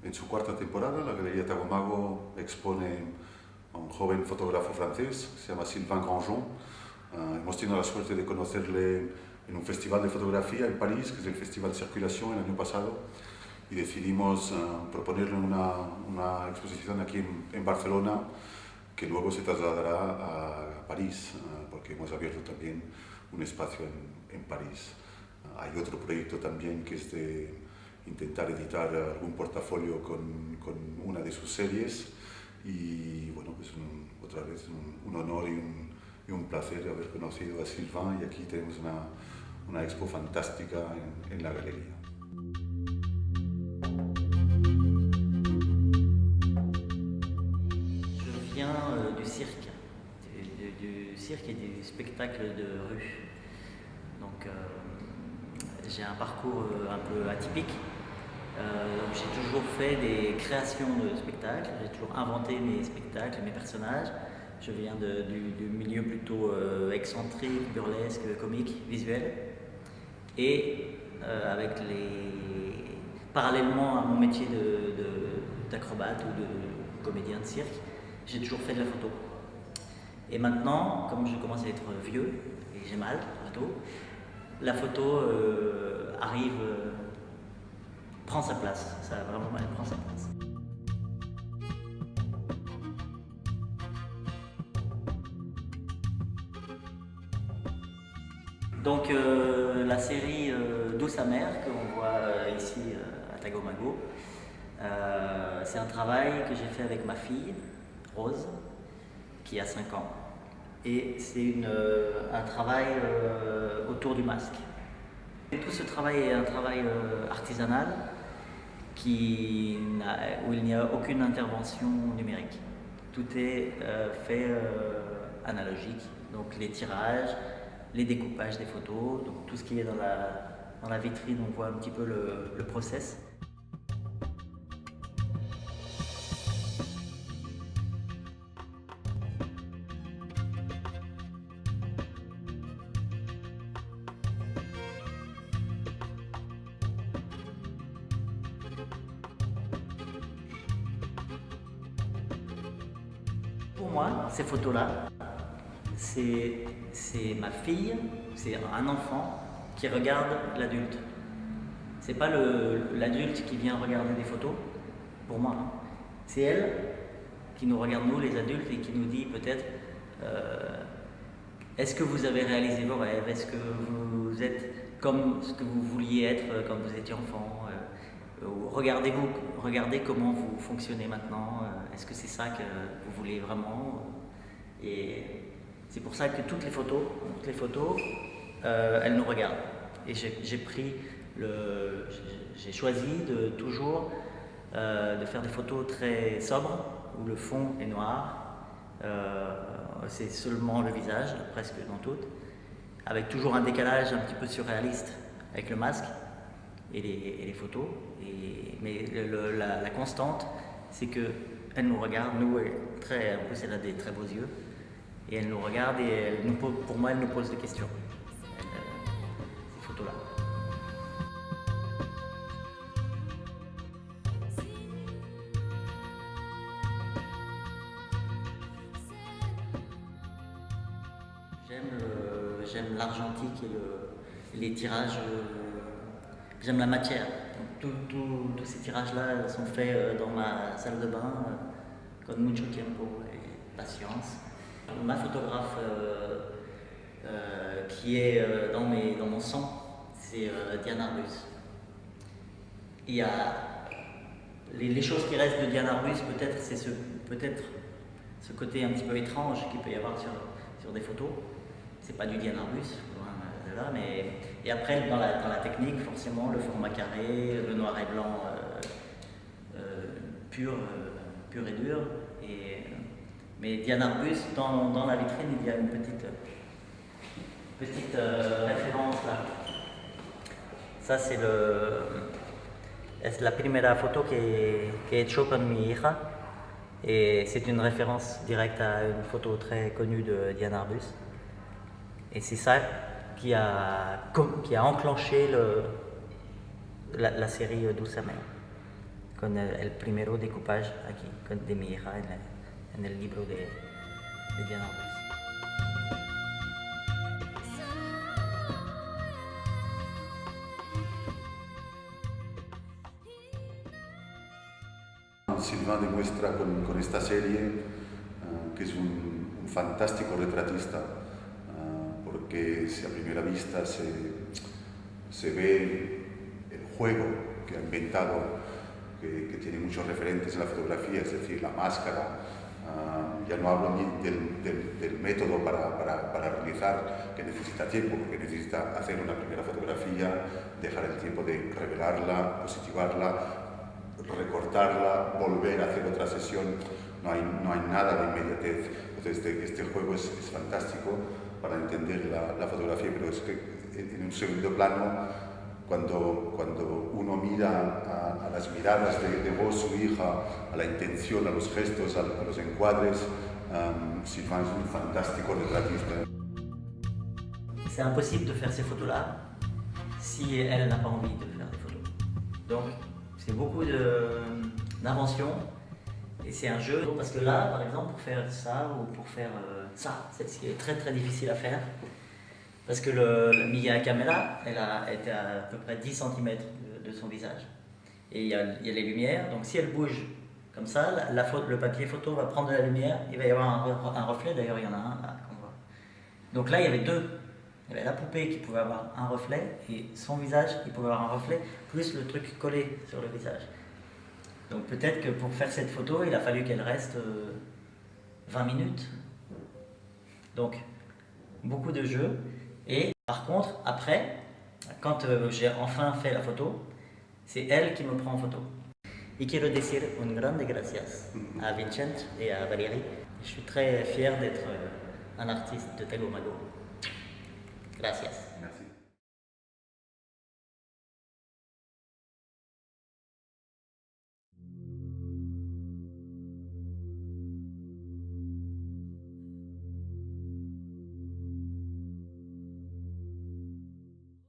En su cuarta temporada, la Galería Tagomago expone a un joven fotógrafo francés que se llama Sylvain Grandjean. Hemos tenido la suerte de conocerle en un festival de fotografía en París, que es el Festival Circulation, el año pasado, y decidimos proponerle una exposición aquí en Barcelona, que luego se trasladará a París, porque hemos abierto también un espacio en París. Hay otro proyecto también que es de intentar editar algún portafolio con una de sus series, y bueno, pues otra vez un honor y un placer haber conocido a Sylvain, y aquí tenemos una expo fantástica en la galería. Je viens du cirque, du cirque et du spectacle de rue. Donc j'ai un parcours un peu atypique. J'ai toujours fait des créations de spectacles, j'ai toujours inventé mes spectacles, mes personnages. Je viens du milieu plutôt excentrique, burlesque, comique, visuel. Et parallèlement à mon métier d'acrobate ou de comédien de cirque, j'ai toujours fait de la photo. Et maintenant, comme je commence à être vieux, et j'ai mal bientôt, la photo prend sa place. Ça vraiment, elle prend sa place. Donc la série Douce amère qu'on voit ici à Tagomago, c'est un travail que j'ai fait avec ma fille, Rose, qui a 5 ans. Et c'est un travail autour du masque. Et tout ce travail est un travail artisanal où il n'y a aucune intervention numérique. Tout est fait analogique, donc les tirages, les découpages des photos, donc tout ce qui est dans la vitrine, on voit un petit peu le process. Pour moi, ces photos-là, c'est ma fille, c'est un enfant qui regarde l'adulte. C'est pas l'adulte qui vient regarder des photos, pour moi. Hein. C'est elle qui nous regarde, nous les adultes, et qui nous dit peut-être est-ce que vous avez réalisé vos rêves? Est-ce que vous êtes comme ce que vous vouliez être quand vous étiez enfant? Regardez comment vous fonctionnez maintenant. Est-ce que c'est ça que vous voulez vraiment? Et c'est pour ça que toutes les photos, elles nous regardent. Et j'ai choisi de toujours de faire des photos très sobres, où le fond est noir. C'est seulement le visage, presque dans toutes, avec toujours un décalage un petit peu surréaliste avec le masque et les photos. Mais la constante, c'est qu'elle nous regarde, en plus elle a des très beaux yeux, et elle nous regarde et pour moi elle nous pose des questions, ces photos-là. J'aime l'argentique et les tirages, j'aime la matière. Donc, tous ces tirages-là sont faits dans ma salle de bain, con mucho tiempo et patience. Ma photographe qui est dans mon sang, c'est Diane Arbus. Il y a les choses qui restent de Diane Arbus, peut-être c'est ce côté un petit peu étrange qu'il peut y avoir sur des photos. C'est pas du Diane Arbus, loin de là, et après dans la technique, forcément le format carré, le noir et blanc pur et dur. Mais Diane Arbus, dans la vitrine, il y a une petite référence là. Ça c'est la primera photo que he hecho con mi hija, et c'est une référence directe à une photo très connue de Diane Arbus. Et c'est ça qui a enclenché la série Douce amère. con el primero découpage aquí, de mi hija en el libro de Diana Ross. Sylvain demuestra con esta serie que es un fantástico retratista, porque si a primera vista se ve el juego que ha inventado, que tiene muchos referentes en la fotografía, es decir, la máscara. Ya no hablo ni del método para realizar, que necesita tiempo, porque necesita hacer una primera fotografía, dejar el tiempo de revelarla, positivarla, recortarla, volver a hacer otra sesión. No hay nada de inmediatez. Entonces este juego es fantástico para entender la fotografía, pero es que en un segundo plano, cuando uno mira a las miradas de vos, su hija, a la intención, a los gestos, a los encuadres, Sylvain es un fantástico retratista. C'est impossible de faire ces photos-là si elle n'a pas envie de faire des photos. Donc, c'est beaucoup d'invention et c'est un jeu. Parce que là, par exemple, pour faire ça ou pour faire ça, c'est ce qui est très très difficile à faire. Parce que la Mia Camera, elle était à peu près 10 cm de son visage. Et il y a les lumières, donc si elle bouge comme ça, le papier photo va prendre de la lumière, il va y avoir un reflet, d'ailleurs il y en a un là qu'on voit. Donc là il y avait deux. Il y avait la poupée qui pouvait avoir un reflet et son visage qui pouvait avoir un reflet, plus le truc collé sur le visage. Donc peut-être que pour faire cette photo, il a fallu qu'elle reste 20 minutes. Donc beaucoup de jeux. Et par contre, après, quand j'ai enfin fait la photo, c'est elle qui me prend en photo. Y quiero decir un grande gracias a Vincent et à Valérie. Je suis très fier d'être un artiste de Tagomago. Gracias.